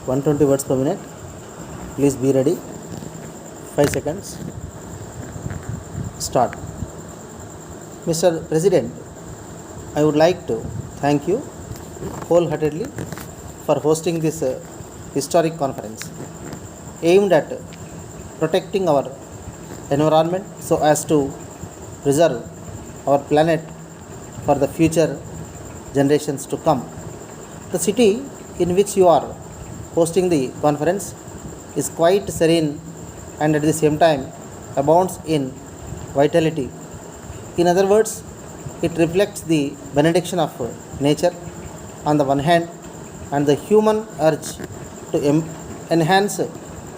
120 words per minute. Please be ready. 5 seconds. Start. Mr. President, I would like to thank you wholeheartedly for hosting this historic conference aimed at protecting our environment so as to preserve our planet for the future generations to come. The city in which you are hosting the conference is quite serene and at the same time abounds in vitality. In other words, it reflects the benediction of nature on the one hand and the human urge to enhance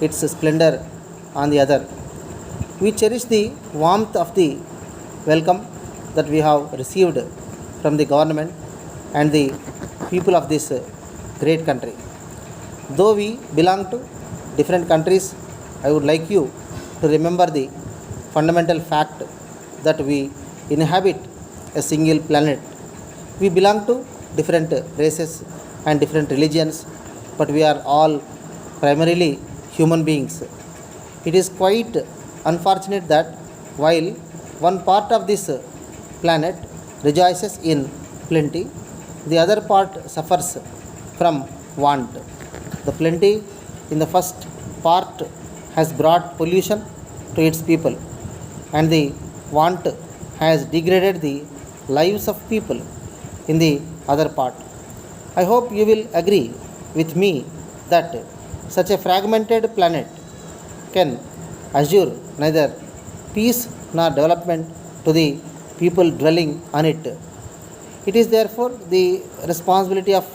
its splendor on the other. We cherish the warmth of the welcome that we have received from the government and the people of this great country. Though we belong to different countries, I would like you to remember the fundamental fact that we inhabit a single planet. We belong to different races and different religions, but we are all primarily human beings. It is quite unfortunate that while one part of this planet rejoices in plenty, the other part suffers from want. The plenty in the first part has brought pollution to its people, and the want has degraded the lives of people in the other part. I hope you will agree with me that such a fragmented planet can assure neither peace nor development to the people dwelling on it. It is therefore the responsibility of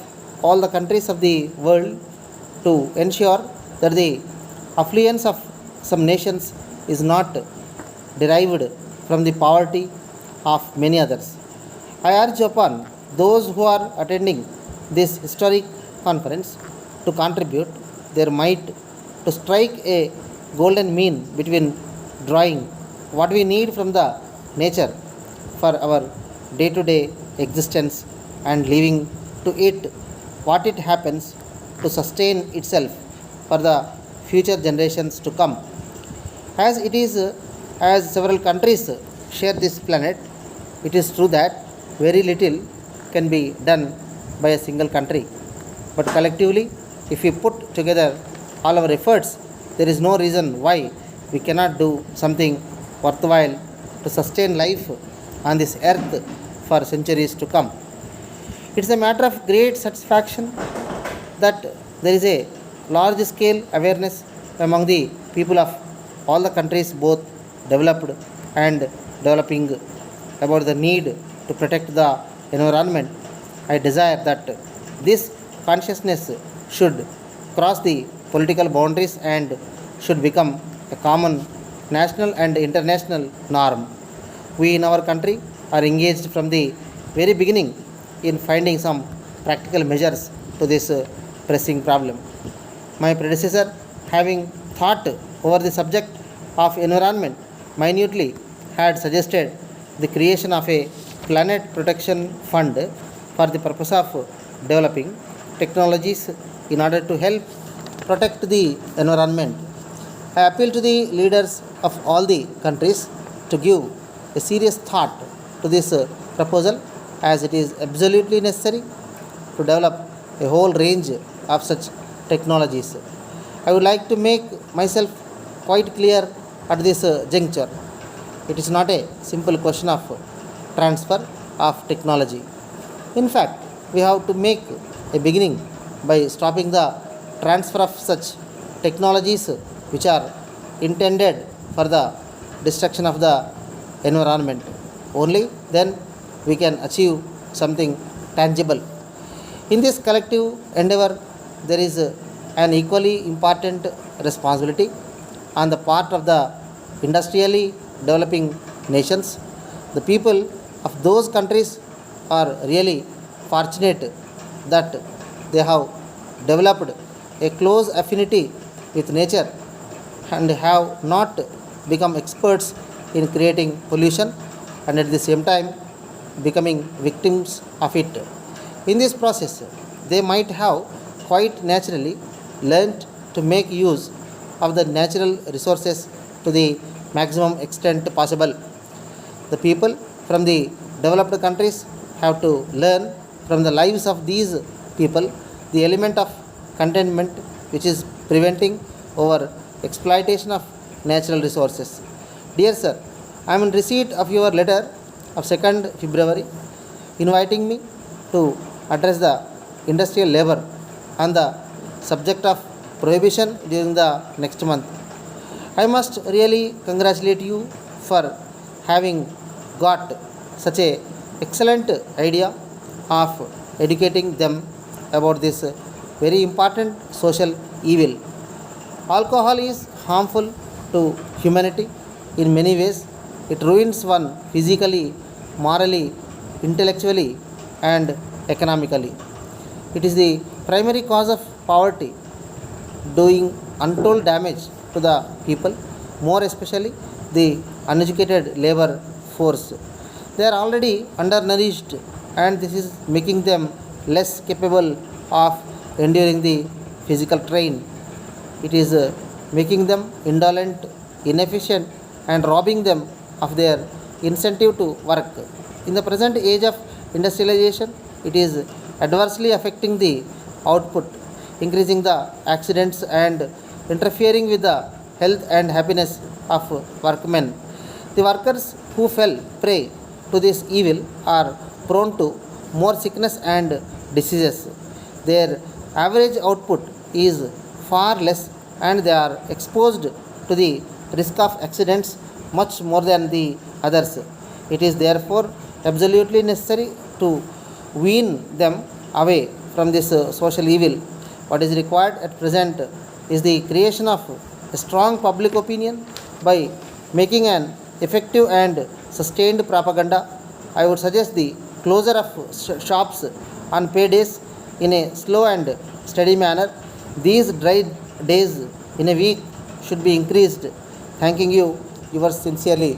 all the countries of the world to ensure that the affluence of some nations is not derived from the poverty of many others. I urge upon those who are attending this historic conference to contribute their might to strike a golden mean between drawing what we need from the nature for our day to day existence and leaving to it what it happens to sustain itself for the future generations to come. As it is, as several countries share this planet, it is true that very little can be done by a single country. But collectively, if we put together all our efforts, there is no reason why we cannot do something worthwhile to sustain life on this earth for centuries to come. It's a matter of great satisfaction that there is a large scale awareness among the people of all the countries, both developed and developing, about the need to protect the environment. I desire that this consciousness should cross the political boundaries and should become a common national and international norm. We in our country are engaged from the very beginning in finding some practical measures to this pressing problem. My predecessor, having thought over the subject of environment minutely, had suggested the creation of a planet protection fund for the purpose of developing technologies in order to help protect the environment. I appeal to the leaders of all the countries to give a serious thought to this proposal, as it is absolutely necessary to develop a whole range of such technologies. I would like to make myself quite clear at this juncture. It is not a simple question of transfer of technology. In fact, we have to make a beginning by stopping the transfer of such technologies which are intended for the destruction of the environment. Only then we can achieve something tangible. In this collective endeavor, there is an equally important responsibility on the part of the industrially developing nations. The people of those countries are really fortunate that they have developed a close affinity with nature and have not become experts in creating pollution and at the same time becoming victims of it. In this process, they might have quite naturally learnt to make use of the natural resources to the maximum extent possible. The people from the developed countries have to learn from the lives of these people the element of contentment which is preventing over exploitation of natural resources. Dear sir, I am in receipt of your letter of 2nd February inviting me to address the industrial labor on the subject of prohibition during the next month. I must really congratulate you for having got such a excellent idea of educating them about this very important social evil. Alcohol is harmful to humanity in many ways. It ruins one physically, morally, intellectually, and economically. It is the primary cause of poverty, doing untold damage to the people, more especially the uneducated labor force. They are already undernourished, and this is making them less capable of enduring the physical strain. It is making them indolent, inefficient, and robbing them of their incentive to work. In the present age of industrialization, it is adversely affecting the output, increasing the accidents and interfering with the health and happiness of workmen. The workers who fell prey to this evil are prone to more sickness and diseases. Their average output is far less and they are exposed to the risk of accidents much more than the others. It is therefore absolutely necessary to wean them away from this social evil. What is required at present is the creation of a strong public opinion by making an effective and sustained propaganda. I would suggest the closure of shops on pay days in a slow and steady manner. These dry days in a week should be increased. Thanking you, yours sincerely,